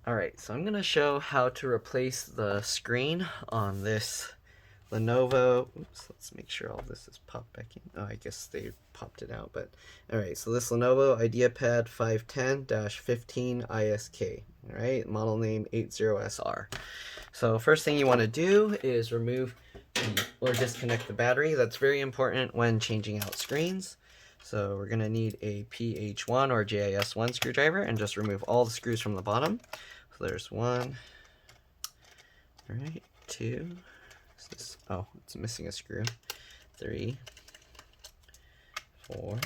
Alright, so I'm going to show how to replace the screen on this Lenovo. Oops, let's make sure all this is popped back in. Oh, I guess they popped it out, but alright, so this Lenovo IdeaPad 510-15 ISK. Alright, model name 80SR. So first thing you want to do is remove or disconnect the battery. That's very important when changing out screens. So we're going to need a PH1 or JIS1 screwdriver and just remove all the screws from the bottom. So there's one, all right, two, oh, it's missing a screw, 3, 4, all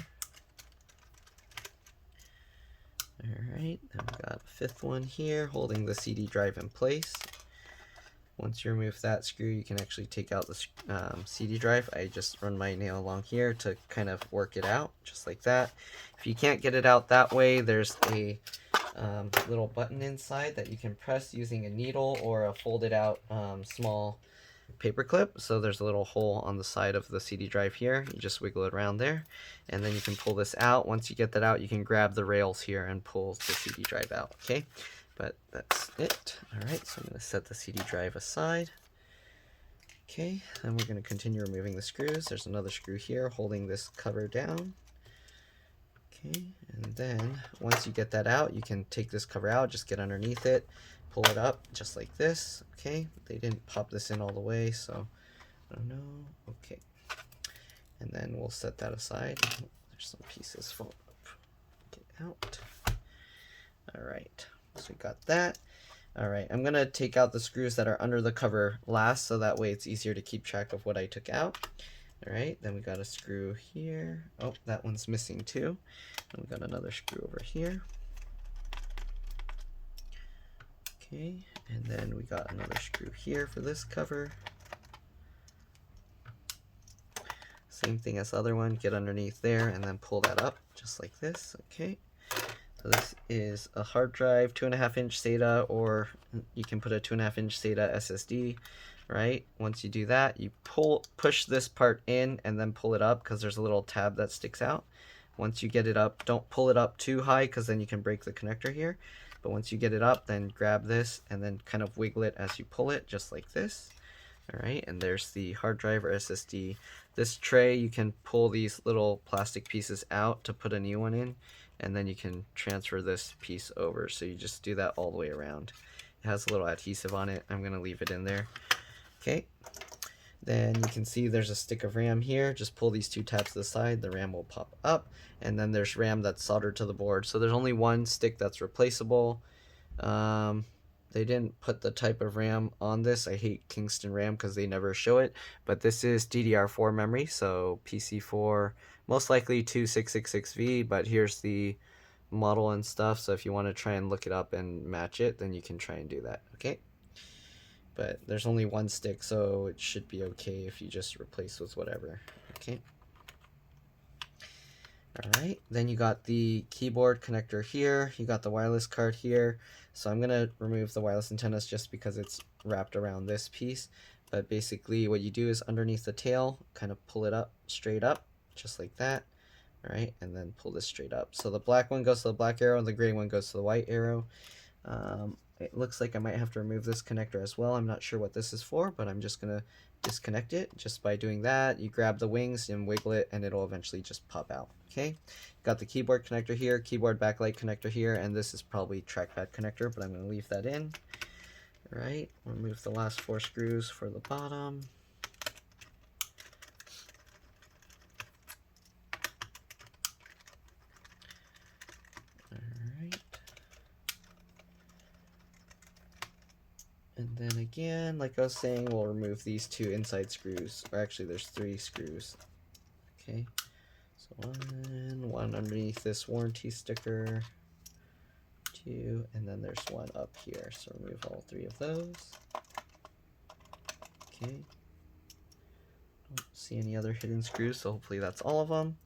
right, then we got a fifth one here holding the CD drive in place. Once you remove that screw, you can actually take out the CD drive. I just run my nail along here to kind of work it out, just like that. If you can't get it out that way, there's a little button inside that you can press using a needle or a folded out small paper clip. So there's a little hole on the side of the CD drive here. You just wiggle it around there, and then you can pull this out. Once you get that out, you can grab the rails here and pull the CD drive out, okay? But that's it. Alright, so I'm going to set the CD drive aside. Okay, then we're going to continue removing the screws. There's another screw here holding this cover down. Okay, and then once you get that out, you can take this cover out, just get underneath it, pull it up just like this. Okay, they didn't pop this in all the way, so I don't know. Okay, and then we'll set that aside. There's some pieces fall up. Get out. Alright, so we got that. Alright, I'm going to take out the screws that are under the cover last, so that way it's easier to keep track of what I took out. Alright, then we got a screw here. Oh, that one's missing too. And we got another screw over here. Okay, and then we got another screw here for this cover. Same thing as the other one, get underneath there and then pull that up just like this. Okay, so this is a hard drive, 2.5-inch SATA, or you can put a 2.5-inch SATA SSD. Right, once you do that, you push this part in and then pull it up because there's a little tab that sticks out. Once you get it up, don't pull it up too high because then you can break the connector here. But once you get it up, then grab this and then kind of wiggle it as you pull it, just like this. Alright, and there's the hard drive or SSD. This tray, you can pull these little plastic pieces out to put a new one in, and then you can transfer this piece over. So you just do that all the way around. It has a little adhesive on it. I'm going to leave it in there. Okay, then you can see there's a stick of RAM here. Just pull these two tabs to the side, the RAM will pop up, and then there's RAM that's soldered to the board. So there's only one stick that's replaceable. They didn't put the type of RAM on this. I hate Kingston RAM because they never show it, but this is DDR4 memory, so PC4, most likely 2666V, but here's the model and stuff, so if you want to try and look it up and match it, then you can try and do that, okay? But there's only one stick, so it should be okay if you just replace with whatever. Okay. Alright, then you got the keyboard connector here, you got the wireless card here. So I'm going to remove the wireless antennas just because it's wrapped around this piece. But basically what you do is underneath the tail, kind of pull it up, straight up, just like that. Alright, and then pull this straight up. So the black one goes to the black arrow, and the gray one goes to the white arrow. It looks like I might have to remove this connector as well. I'm not sure what this is for, but I'm just going to disconnect it. Just by doing that, you grab the wings and wiggle it, and it'll eventually just pop out. Okay, got the keyboard connector here, keyboard backlight connector here, and this is probably trackpad connector, but I'm going to leave that in. All right, remove the last 4 screws for the bottom. And then again, like I was saying, we'll remove these 2 inside screws, or actually there's 3 screws. Okay, so one underneath this warranty sticker, 2, and then there's one up here. So remove all 3 of those. Okay, don't see any other hidden screws, so hopefully that's all of them.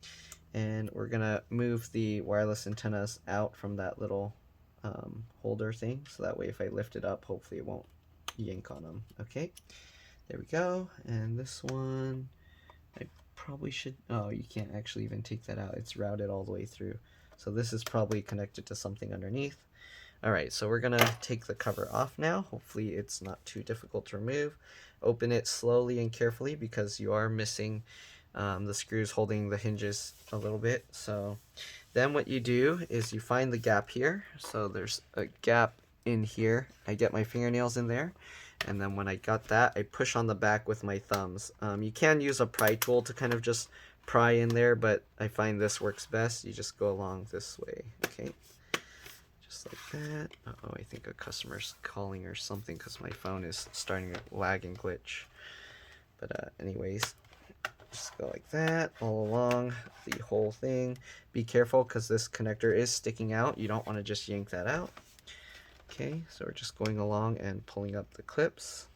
And we're gonna move the wireless antennas out from that little holder thing, so that way if I lift it up, hopefully it won't yank on them. Okay, there we go. And this one, I probably should, oh, you can't actually even take that out, it's routed all the way through, so this is probably connected to something underneath. Alright, so we're gonna take the cover off now. Hopefully it's not too difficult to remove. Open it slowly and carefully because you are missing the screws holding the hinges a little bit. So then what you do is you find the gap here. So there's a gap in here. I get my fingernails in there. And then when I got that, I push on the back with my thumbs. You can use a pry tool to kind of just pry in there, but I find this works best. You just go along this way, okay? Just like that. Uh-oh, I think a customer's calling or something because my phone is starting to lag and glitch. But anyways, just go like that all along the whole thing. Be careful because this connector is sticking out. You don't want to just yank that out. Okay, so we're just going along and pulling up the clips.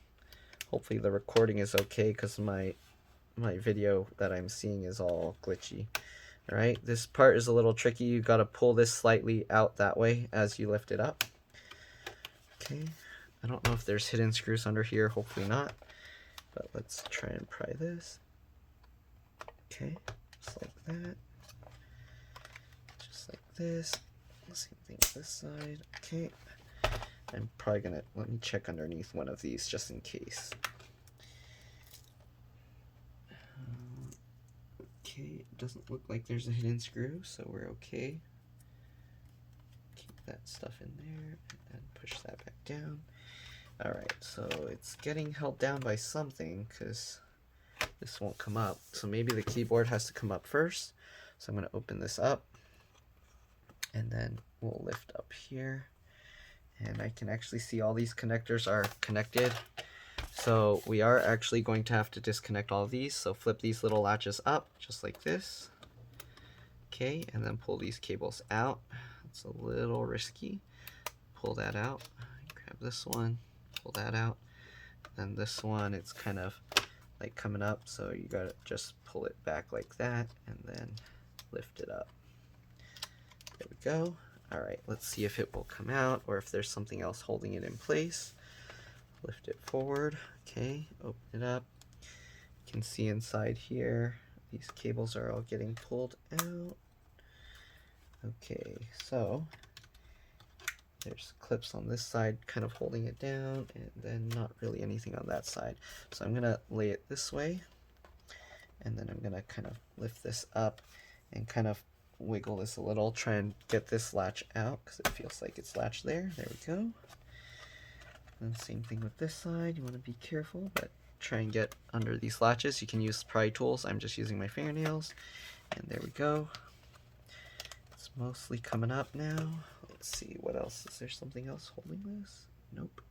Hopefully the recording is okay because my video that I'm seeing is all glitchy. Alright, this part is a little tricky. You got to pull this slightly out that way as you lift it up. Okay, I don't know if there's hidden screws under here, hopefully not. But let's try and pry this. Okay, just like that. Just like this. Same thing this side. Okay, I'm probably gonna, let me check underneath one of these just in case. Okay, it doesn't look like there's a hidden screw, so we're okay. Keep that stuff in there and then push that back down. Alright, so it's getting held down by something because this won't come up. So maybe the keyboard has to come up first. So I'm going to open this up and then we'll lift up here. And I can actually see all these connectors are connected. So we are actually going to have to disconnect all of these. So flip these little latches up just like this. Okay, and then pull these cables out. It's a little risky. Pull that out. Grab this one. Pull that out. And this one, it's kind of like coming up. So you gotta just pull it back like that and then lift it up. There we go. Alright, let's see if it will come out or if there's something else holding it in place. Lift it forward. Okay, open it up. You can see inside here, these cables are all getting pulled out. Okay, so there's clips on this side kind of holding it down and then not really anything on that side. So I'm gonna lay it this way and then I'm gonna kind of lift this up and kind of wiggle this a little, try and get this latch out because it feels like it's latched there. There we go. And same thing with this side. You want to be careful, but try and get under these latches. You can use pry tools. I'm just using my fingernails. And there we go. It's mostly coming up now. Let's see, what else? Is there something else holding this? Nope.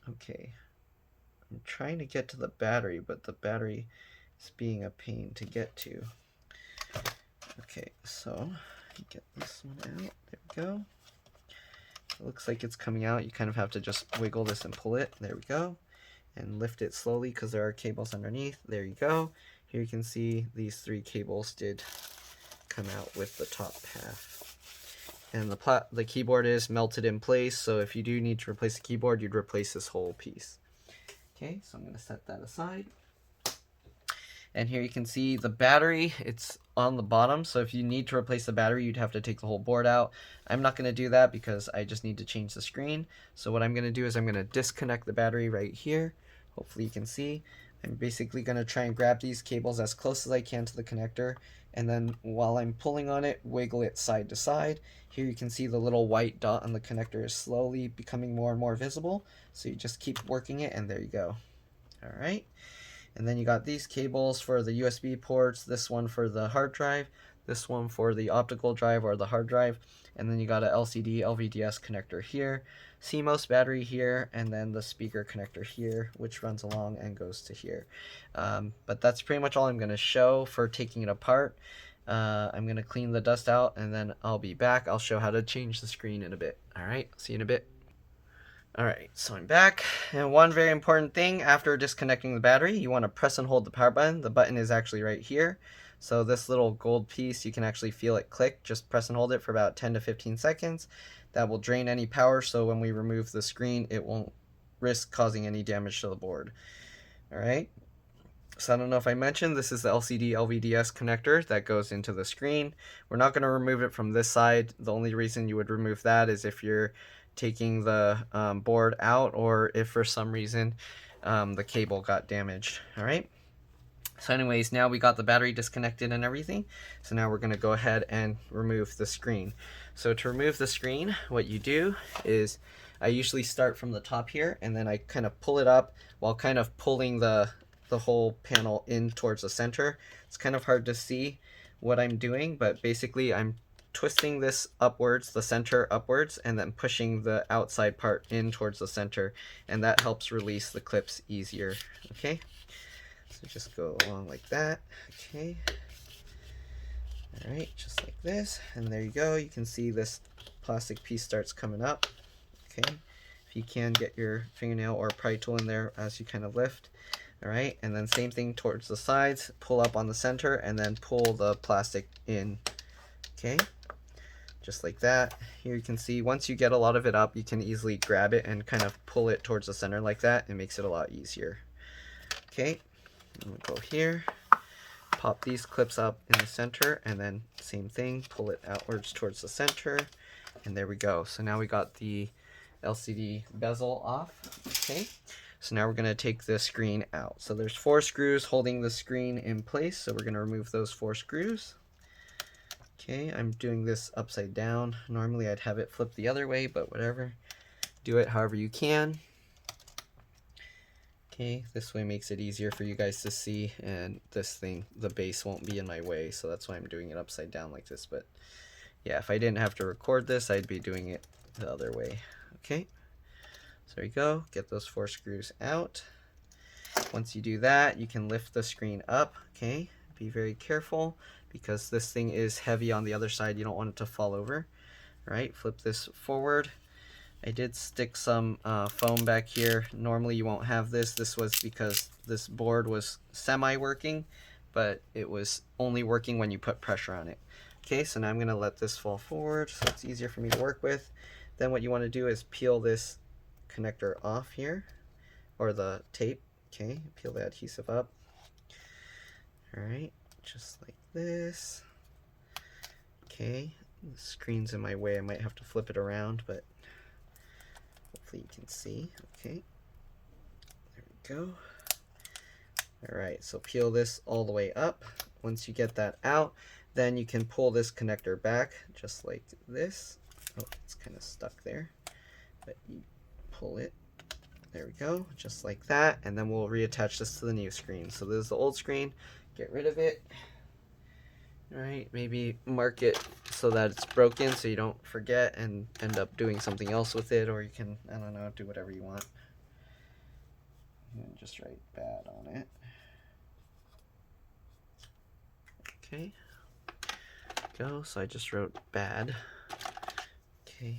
Okay. I'm trying to get to the battery, but the battery is being a pain to get to. Okay, so get this one out. There we go. It looks like it's coming out. You kind of have to just wiggle this and pull it. There we go. And lift it slowly because there are cables underneath. There you go. Here you can see these three cables did come out with the top half. And the keyboard is melted in place, so if you do need to replace the keyboard, you'd replace this whole piece. Okay, so I'm going to set that aside. And here you can see the battery, it's on the bottom, so if you need to replace the battery, you'd have to take the whole board out. I'm not going to do that because I just need to change the screen. So what I'm going to do is I'm going to disconnect the battery right here. Hopefully you can see. I'm basically going to try and grab these cables as close as I can to the connector, and then while I'm pulling on it, wiggle it side to side. Here you can see the little white dot on the connector is slowly becoming more and more visible, so you just keep working it, and there you go. Alright. And then you got these cables for the USB ports, this one for the hard drive, this one for the optical drive or the hard drive, and then you got a LCD LVDS connector here, CMOS battery here, and then the speaker connector here, which runs along and goes to here. But that's pretty much all I'm going to show for taking it apart. I'm going to clean the dust out and then I'll be back. I'll show how to change the screen in a bit. Alright, see you in a bit. Alright, so I'm back, and one very important thing after disconnecting the battery, you want to press and hold the power button. The button is actually right here, so this little gold piece, you can actually feel it click. Just press and hold it for about 10 to 15 seconds. That will drain any power, so when we remove the screen, it won't risk causing any damage to the board. Alright, So I don't know if I mentioned, this is the LCD LVDS connector that goes into the screen. We're not going to remove it from this side. The only reason you would remove that is if you're taking the board out, or if for some reason the cable got damaged. All right. So anyways, now we got the battery disconnected and everything. So now we're going to go ahead and remove the screen. So to remove the screen, what you do is I usually start from the top here, and then I kind of pull it up while kind of pulling the whole panel in towards the center. It's kind of hard to see what I'm doing, but basically I'm twisting this upwards, the center upwards, and then pushing the outside part in towards the center, and that helps release the clips easier. Okay, so just go along like that. Okay, all right, just like this, and there you go. You can see this plastic piece starts coming up. Okay, if you can, get your fingernail or pry tool in there as you kind of lift. All right, and then same thing towards the sides, pull up on the center, and then pull the plastic in. Okay, just like that. Here you can see once you get a lot of it up, you can easily grab it and kind of pull it towards the center like that. It makes it a lot easier. Okay, we'll go here, pop these clips up in the center, and then same thing, pull it outwards towards the center, and there we go. So now we got the LCD bezel off. Okay, so now we're going to take the screen out. So there's 4 screws holding the screen in place, so we're going to remove those 4 screws. Okay, I'm doing this upside down. Normally I'd have it flip the other way, but whatever. Do it however you can. Okay, this way makes it easier for you guys to see, and this thing, the base won't be in my way, so that's why I'm doing it upside down like this. But yeah, if I didn't have to record this, I'd be doing it the other way. Okay, so there you go. Get those 4 screws out. Once you do that, you can lift the screen up. Okay, be very careful because this thing is heavy on the other side. You don't want it to fall over. All right, flip this forward. I did stick some foam back here. Normally you won't have this. This was because this board was semi-working, but it was only working when you put pressure on it. Okay, so now I'm going to let this fall forward so it's easier for me to work with. Then what you want to do is peel this connector off here, or the tape. Okay, peel the adhesive up. All right, just like this. Okay, the screen's in my way. I might have to flip it around, but hopefully you can see. Okay, there we go. All right, so peel this all the way up. Once you get that out, then you can pull this connector back just like this. Oh, it's kind of stuck there, but you pull it. There we go, just like that, and then we'll reattach this to the new screen. So this is the old screen. Get rid of it. All right, maybe mark it so that it's broken so you don't forget and end up doing something else with it, or you can, I don't know, do whatever you want. And just write bad on it. Okay, go. So I just wrote bad. Okay.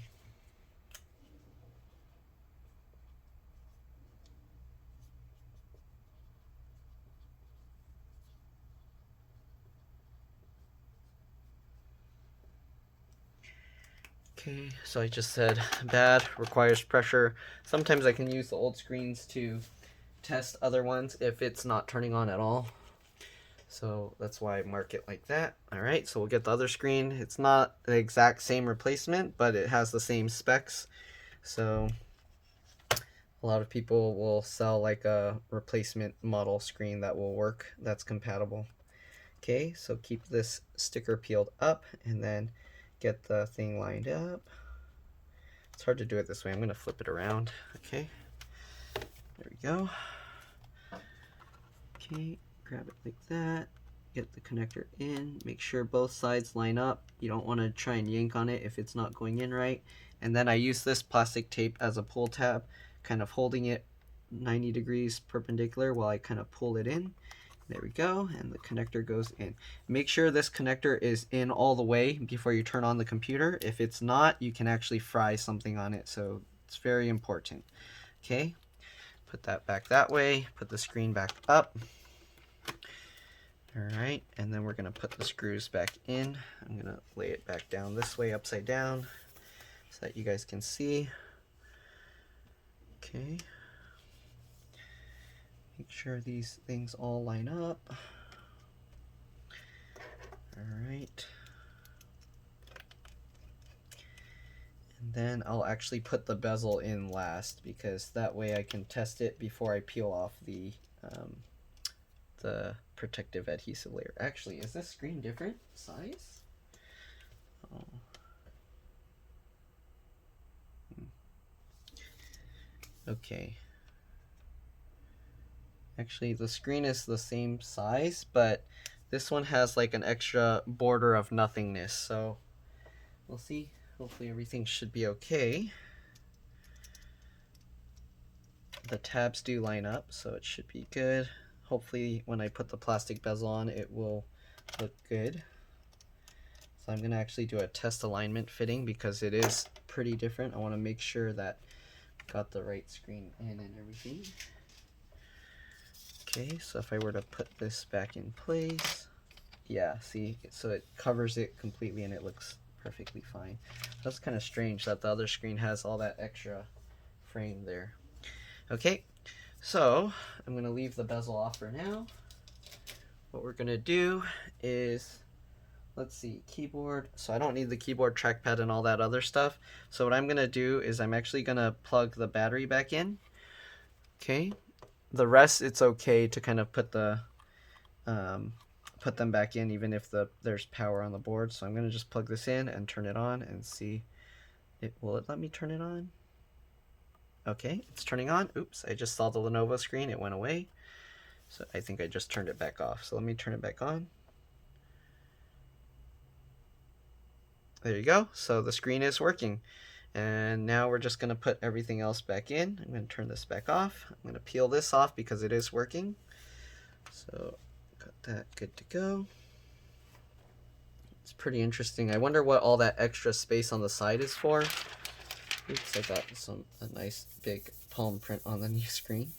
Okay, so I just said bad, requires pressure. Sometimes I can use the old screens to test other ones if it's not turning on at all. So that's why I mark it like that. All right, so we'll get the other screen. It's not the exact same replacement, but it has the same specs. So a lot of people will sell like a replacement model screen that will work, that's compatible. Okay, so keep this sticker peeled up and then get the thing lined up. It's hard to do it this way. I'm going to flip it around. Okay, there we go. Okay, grab it like that. Get the connector in. Make sure both sides line up. You don't want to try and yank on it if it's not going in right. And then I use this plastic tape as a pull tab, kind of holding it 90 degrees perpendicular while I kind of pull it in. There we go, and the connector goes in. Make sure this connector is in all the way before you turn on the computer. If it's not, you can actually fry something on it, so it's very important. Okay, put that back that way, put the screen back up. All right, and then we're gonna put the screws back in. I'm gonna lay it back down this way, upside down, so that you guys can see. Okay. Make sure these things all line up. All right. And then I'll actually put the bezel in last, because that way I can test it before I peel off the protective adhesive layer. Actually, is this screen different size? Oh. Okay. Actually, the screen is the same size, but this one has like an extra border of nothingness, so we'll see. Hopefully everything should be okay. The tabs do line up, so it should be good. Hopefully when I put the plastic bezel on, it will look good. So I'm going to actually do a test alignment fitting, because it is pretty different. I want to make sure that I got the right screen in and everything. Okay, so if I were to put this back in place, yeah, see, so it covers it completely and it looks perfectly fine. That's kind of strange that the other screen has all that extra frame there. Okay, so I'm going to leave the bezel off for now. What we're going to do is, let's see, keyboard. So I don't need the keyboard, trackpad, and all that other stuff. So what I'm going to do is I'm actually going to plug the battery back in. Okay, the rest, it's okay to kind of put the put them back in even if there's power on the board. So I'm going to just plug this in and turn it on and see will it let me turn it on? Okay, it's turning on. Oops, I just saw the Lenovo screen, it went away. So I think I just turned it back off. So let me turn it back on. There you go. So the screen is working. And now we're just going to put everything else back in. I'm going to turn this back off. I'm going to peel this off because it is working. So got that good to go. It's pretty interesting. I wonder what all that extra space on the side is for. Oops, I got a nice big palm print on the new screen.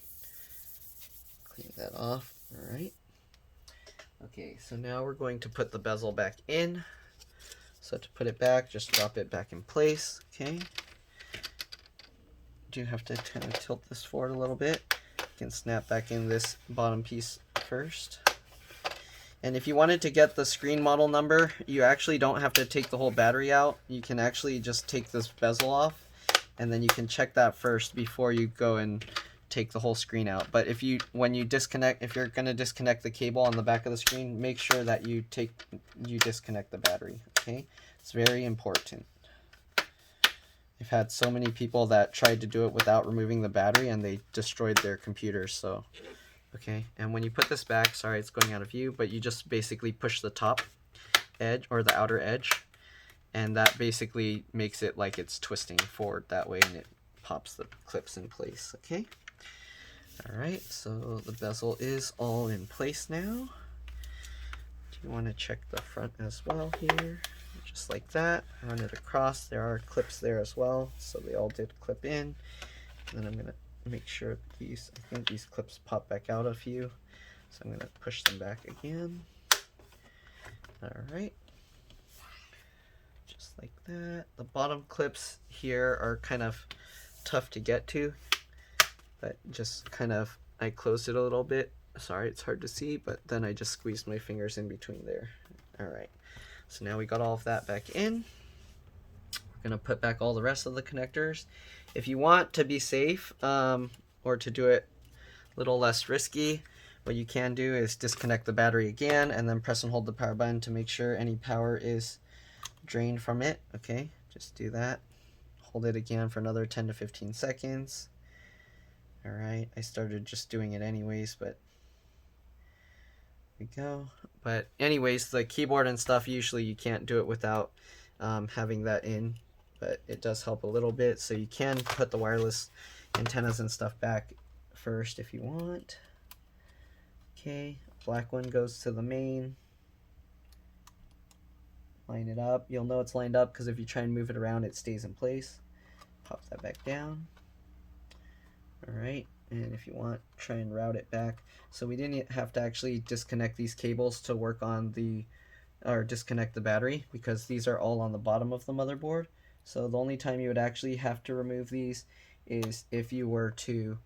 Clean that off. All right. Okay, so now we're going to put the bezel back in. So to put it back, just drop it back in place. Okay. Do have to kind of tilt this forward a little bit. You can snap back in this bottom piece first. And if you wanted to get the screen model number, you actually don't have to take the whole battery out. You can actually just take this bezel off, and then you can check that first before you go and take the whole screen out. But if you're going to disconnect the cable on the back of the screen, make sure that you disconnect the battery. Okay, it's very important. I've had so many people that tried to do it without removing the battery and they destroyed their computers. So okay, and when you put this back, sorry it's going out of view, but you just basically push the top edge or the outer edge, and that basically makes it like it's twisting forward that way, and it pops the clips in place. Okay, all right, so the bezel is all in place now. Do you want to check the front as well here? Just like that, run it across. There are clips there as well, so they all did clip in. And then I'm going to make sure I think these clips pop back out a few, so I'm going to push them back again. All right, just like that. The bottom clips here are kind of tough to get to, but just kind of, I closed it a little bit. Sorry, it's hard to see, but then I just squeezed my fingers in between there. All right, so now we got all of that back in. We're going to put back all the rest of the connectors. If you want to be safe, or to do it a little less risky, what you can do is disconnect the battery again and then press and hold the power button to make sure any power is drained from it. Okay, just do that. Hold it again for another 10 to 15 seconds. All right, I started just doing it anyways, but there we go. But anyways, the keyboard and stuff, usually you can't do it without having that in, but it does help a little bit. So you can put the wireless antennas and stuff back first if you want. Okay, black one goes to the main. Line it up. You'll know it's lined up because if you try and move it around, it stays in place. Pop that back down. All right, and if you want, try and route it back. So we didn't have to actually disconnect these cables to work on or disconnect the battery, because these are all on the bottom of the motherboard. So the only time you would actually have to remove these is if you were to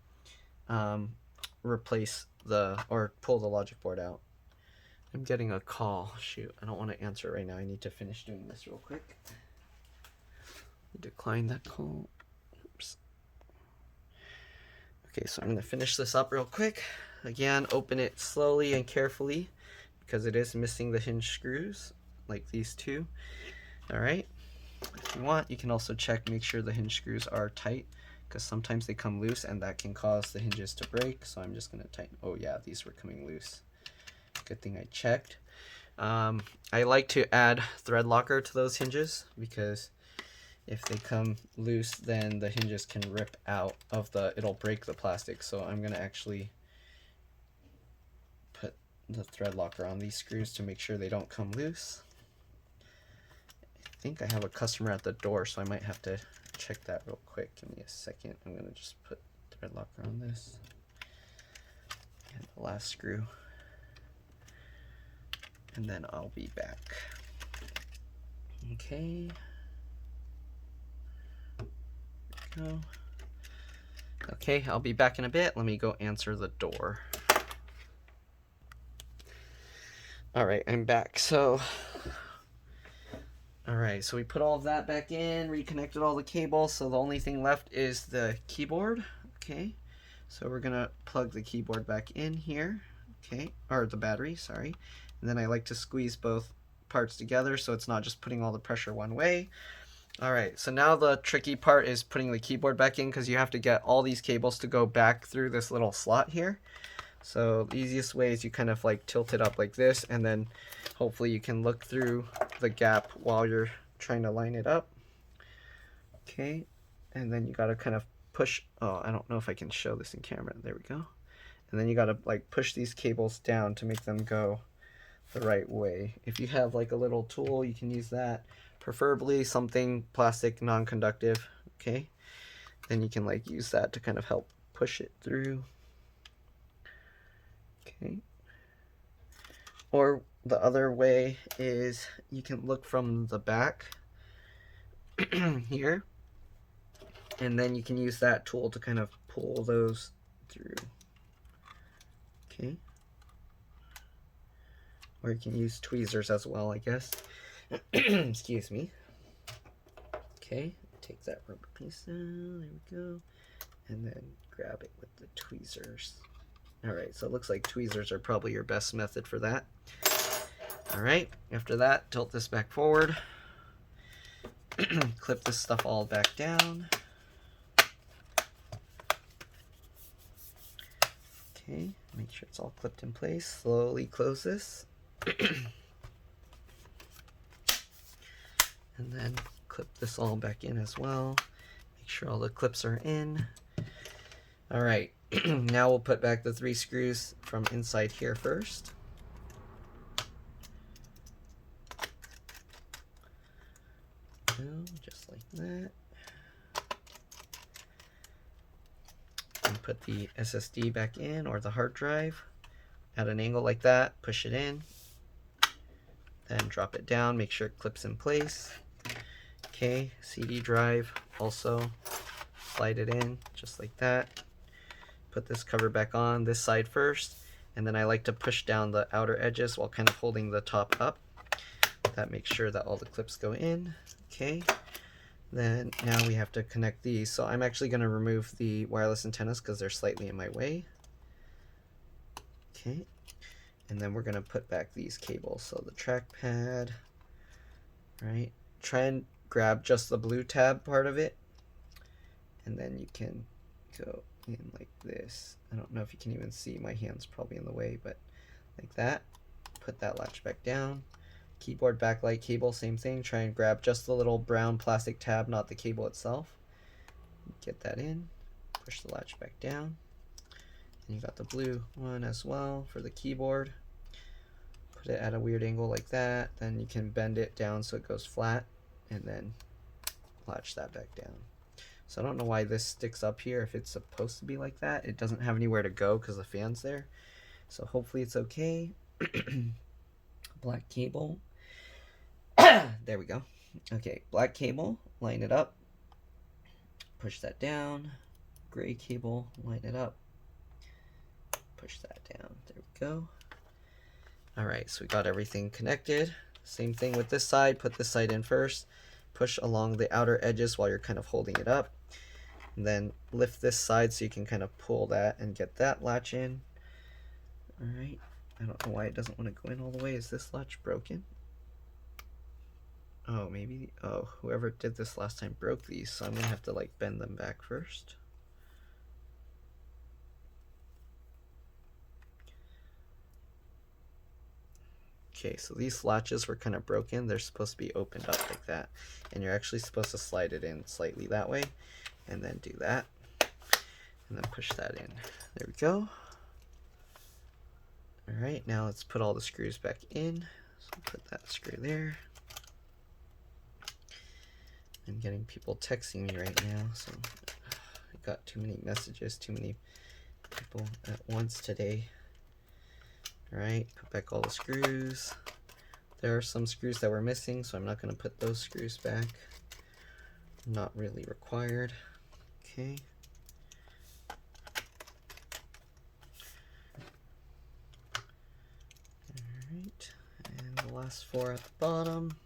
replace or pull the logic board out. I'm getting a call. Shoot, I don't want to answer it right now. I need to finish doing this real quick. Decline that call. Oops. Okay, so I'm going to finish this up real quick. Again, open it slowly and carefully because it is missing the hinge screws, like these two. Alright, if you want, you can also check, make sure the hinge screws are tight, because sometimes they come loose and that can cause the hinges to break. So I'm just going to tighten. Oh yeah, these were coming loose. Good thing I checked. I like to add thread locker to those hinges because if they come loose, then the hinges can rip out of it'll break the plastic. So I'm going to actually put the thread locker on these screws to make sure they don't come loose. I think I have a customer at the door, so I might have to check that real quick. Give me a second. I'm going to just put thread locker on this. And the last screw. And then I'll be back. Okay. There we go. Okay, I'll be back in a bit. Let me go answer the door. Alright, I'm back. So we put all of that back in, reconnected all the cables, so the only thing left is the keyboard. Okay, so we're gonna plug the keyboard back in here, okay, or the battery, sorry. And then I like to squeeze both parts together so it's not just putting all the pressure one way. Alright, so now the tricky part is putting the keyboard back in, because you have to get all these cables to go back through this little slot here. So the easiest way is you kind of like tilt it up like this, and then hopefully you can look through the gap while you're trying to line it up. Okay, and then you gotta kind of push, oh, I don't know if I can show this in camera, there we go. And then you gotta like push these cables down to make them go the right way. If you have like a little tool, you can use that, preferably something plastic, non-conductive, okay? Then you can like use that to kind of help push it through. Okay. Or the other way is you can look from the back here, and then you can use that tool to kind of pull those through. Okay. Or you can use tweezers as well, I guess. Excuse me. Okay, take that rubber piece down, there we go, and then grab it with the tweezers. Alright, so it looks like tweezers are probably your best method for that. Alright, after that, tilt this back forward. Clip this stuff all back down. Okay, make sure it's all clipped in place. Slowly close this. And then clip this all back in as well. Make sure all the clips are in. Alright, now we'll put back the 3 screws from inside here first. Just like that. And put the SSD back in, or the hard drive, at an angle like that, push it in, then drop it down, make sure it clips in place. Okay, CD drive, also slide it in, just like that. Put this cover back on this side first, and then I like to push down the outer edges while kind of holding the top up. That makes sure that all the clips go in. Okay, then now we have to connect these. So I'm actually going to remove the wireless antennas because they're slightly in my way. Okay, and then we're going to put back these cables. So the trackpad, right? Try and grab just the blue tab part of it, and then you can go in like this. I don't know if you can even see, my hand's probably in the way, but like that. Put that latch back down. Keyboard backlight cable, same thing. Try and grab just the little brown plastic tab, not the cable itself. Get that in. Push the latch back down. And you got the blue one as well for the keyboard. Put it at a weird angle like that. Then you can bend it down so it goes flat, and then latch that back down. So I don't know why this sticks up here if it's supposed to be like that. It doesn't have anywhere to go because the fan's there. So hopefully it's okay. Black cable. There we go. Okay, black cable, line it up. Push that down. Gray cable, line it up. push that down. There we go. All right, so we got everything connected. Same thing with this side. Put this side in first. Push along the outer edges while you're kind of holding it up. And then lift this side so you can kind of pull that and get that latch in. All right. I don't know why it doesn't want to go in all the way. Is this latch broken? Oh, maybe. Oh, whoever did this last time broke these, so I'm going to have to like bend them back first. Okay, so these latches were kind of broken. They're supposed to be opened up like that. And you're actually supposed to slide it in slightly that way. And then do that. And then push that in. There we go. Alright, now let's put all the screws back in. So put that screw there. I'm getting people texting me right now, so I got too many messages, too many people at once today. Alright, put back all the screws. There are some screws that were missing, so I'm not going to put those screws back. Not really required. Okay. Alright, and the last four at the bottom.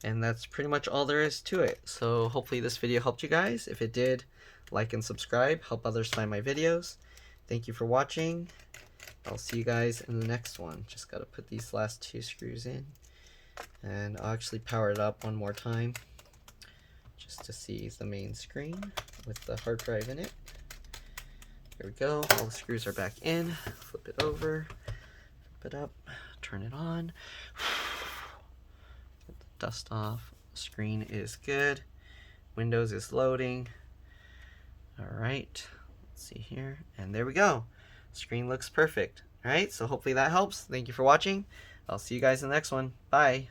And that's pretty much all there is to it. So hopefully this video helped you guys. If it did, like and subscribe. Help others find my videos. Thank you for watching. I'll see you guys in the next one. Just got to put these last two screws in. And I'll actually power it up one more time just to see the main screen with the hard drive in it. There we go. All the screws are back in. Flip it over. Flip it up. Turn it on. Get the dust off. Screen is good. Windows is loading. Alright. Let's see here. And there we go. Screen looks perfect. Alright, so hopefully that helps. Thank you for watching. I'll see you guys in the next one. Bye.